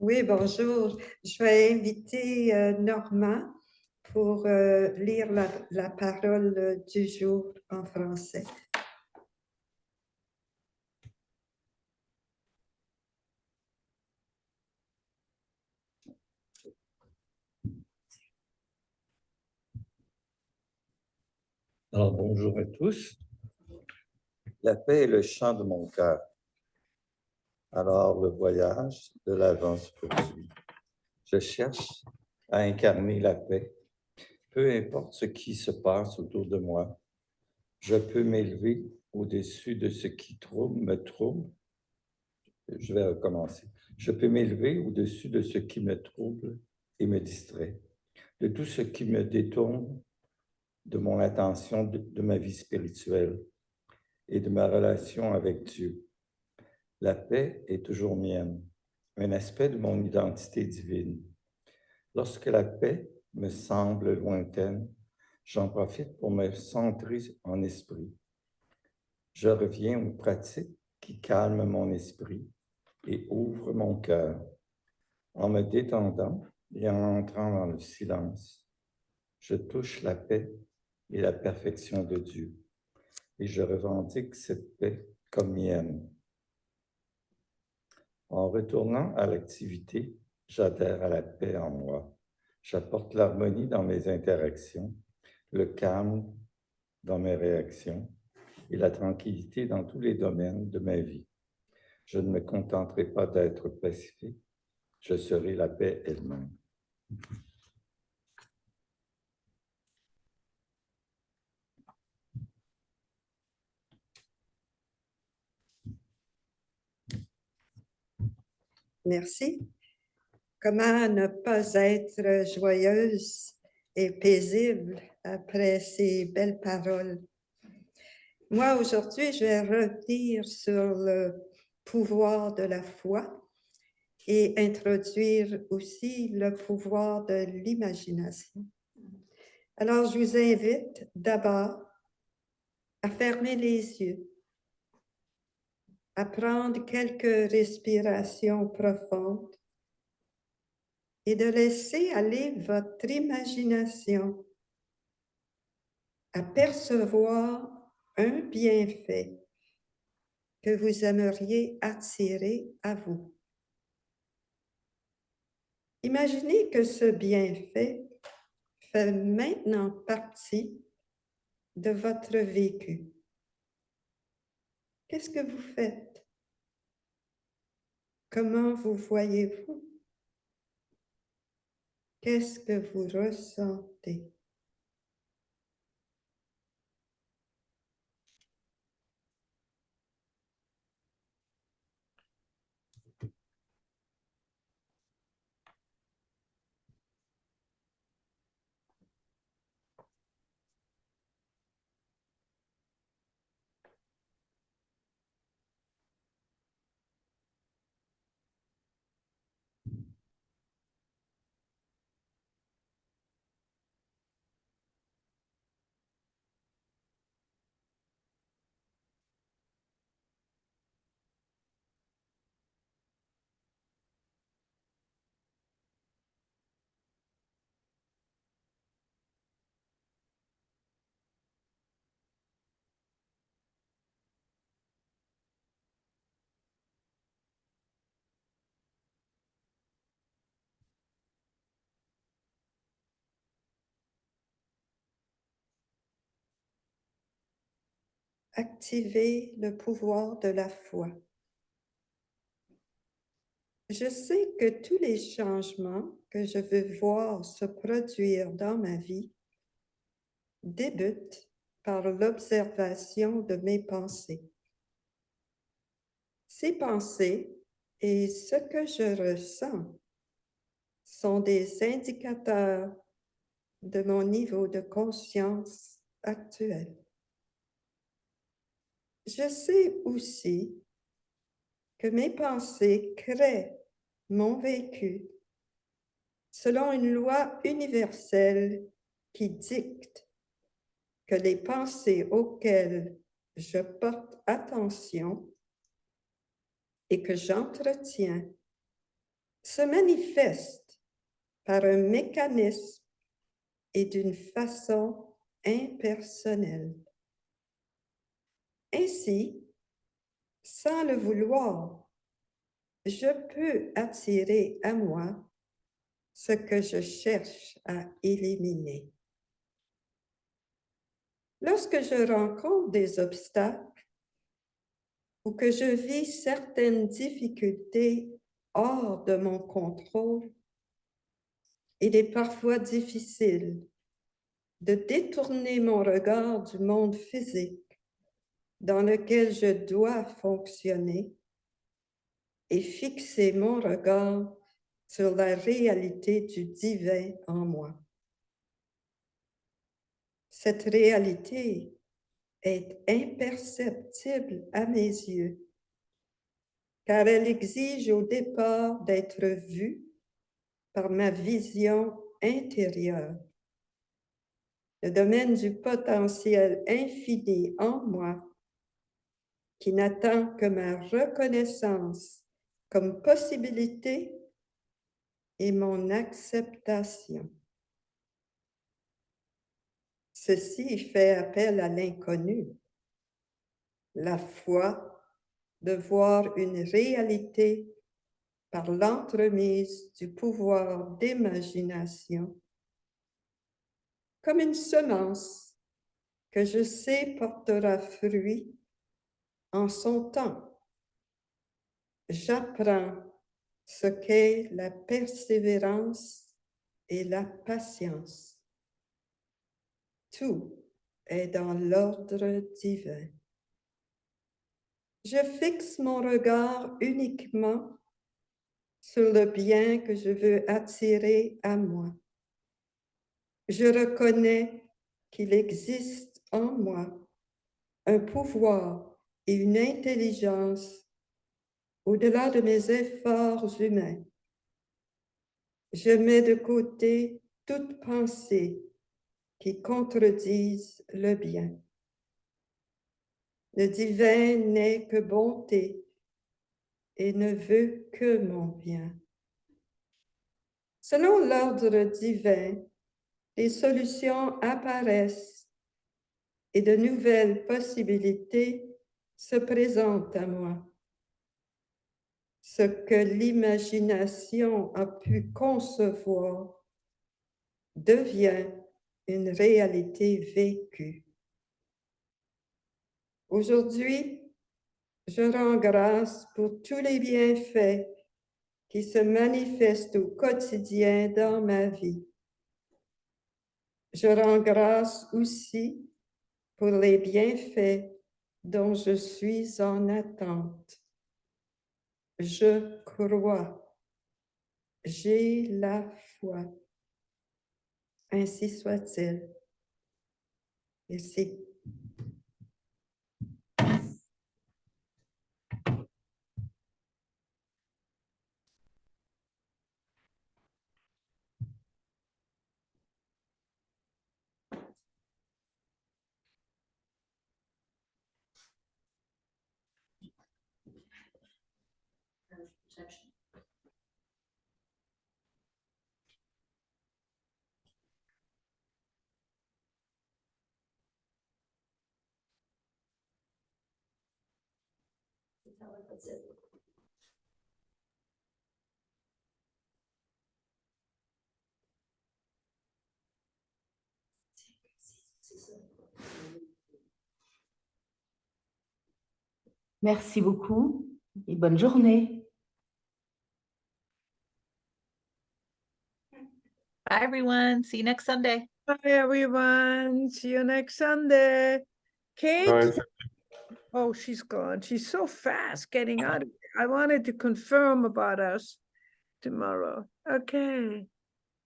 Oui, bonjour. Je vais inviter Normand pour lire la parole du jour en français. Alors, bonjour à tous. La paix est le chant de mon cœur. Alors, le voyage de l'avant se poursuit. Je cherche à incarner la paix. Peu importe ce qui se passe autour de moi, je peux m'élever au-dessus de ce qui me trouble. Je vais recommencer. Je peux m'élever au-dessus de ce qui me trouble et me distrait, de tout ce qui me détourne de mon attention, de ma vie spirituelle et de ma relation avec Dieu. La paix est toujours mienne, un aspect de mon identité divine. Lorsque la paix me semble lointaine, j'en profite pour me centrer en esprit. Je reviens aux pratiques qui calment mon esprit et ouvrent mon cœur. En me détendant et en entrant dans le silence, je touche la paix et la perfection de Dieu. Et je revendique cette paix comme mienne. En retournant à l'activité, j'adhère à la paix en moi. J'apporte l'harmonie dans mes interactions, le calme dans mes réactions et la tranquillité dans tous les domaines de ma vie. Je ne me contenterai pas d'être pacifique, je serai la paix elle-même. Merci. Comment ne pas être joyeuse et paisible après ces belles paroles? Moi, aujourd'hui, je vais revenir sur le pouvoir de la foi et introduire aussi le pouvoir de l'imagination. Alors, je vous invite d'abord à fermer les yeux, à prendre quelques respirations profondes et de laisser aller votre imagination à percevoir un bienfait que vous aimeriez attirer à vous. Imaginez que ce bienfait fait maintenant partie de votre vécu. Qu'est-ce que vous faites? Comment vous voyez-vous? Qu'est-ce que vous ressentez? Activez le pouvoir de la foi. Je sais que tous les changements que je veux voir se produire dans ma vie débutent par l'observation de mes pensées. Ces pensées et ce que je ressens sont des indicateurs de mon niveau de conscience actuel. Je sais aussi que mes pensées créent mon vécu selon une loi universelle qui dicte que les pensées auxquelles je porte attention et que j'entretiens se manifeste par un mécanisme et d'une façon impersonnelle. Ainsi, sans le vouloir, je peux attirer à moi ce que je cherche à éliminer. Lorsque je rencontre des obstacles ou que je vis certaines difficultés hors de mon contrôle, il est parfois difficile de détourner mon regard du monde physique dans lequel je dois fonctionner et fixer mon regard sur la réalité du divin en moi. Cette réalité est imperceptible à mes yeux, car elle exige au départ d'être vue par ma vision intérieure. Le domaine du potentiel infini en moi, qui n'attend que ma reconnaissance comme possibilité et mon acceptation. Ceci fait appel à l'inconnu, la foi de voir une réalité par l'entremise du pouvoir d'imagination, comme une semence que je sais portera fruit en son temps. J'apprends ce qu'est la persévérance et la patience. Tout est dans l'ordre divin. Je fixe mon regard uniquement sur le bien que je veux attirer à moi. Je reconnais qu'il existe en moi un pouvoir et une intelligence au-delà de mes efforts humains. Je mets de côté toute pensée qui contredise le bien. Le divin n'est que bonté et ne veut que mon bien. Selon l'ordre divin, des solutions apparaissent et de nouvelles possibilités se présentent à moi. Ce que l'imagination a pu concevoir devient une réalité vécue. Aujourd'hui, je rends grâce pour tous les bienfaits qui se manifestent au quotidien dans ma vie. Je rends grâce aussi pour les bienfaits dont je suis en attente. Je crois, j'ai la foi. Ainsi soit-il. Merci. Merci beaucoup et bonne journée. Bye, everyone. See you next Sunday. Bye, everyone. See you next Sunday. Kate? Bye. Oh, she's gone. She's so fast getting out of here. I wanted to confirm about us tomorrow. Okay.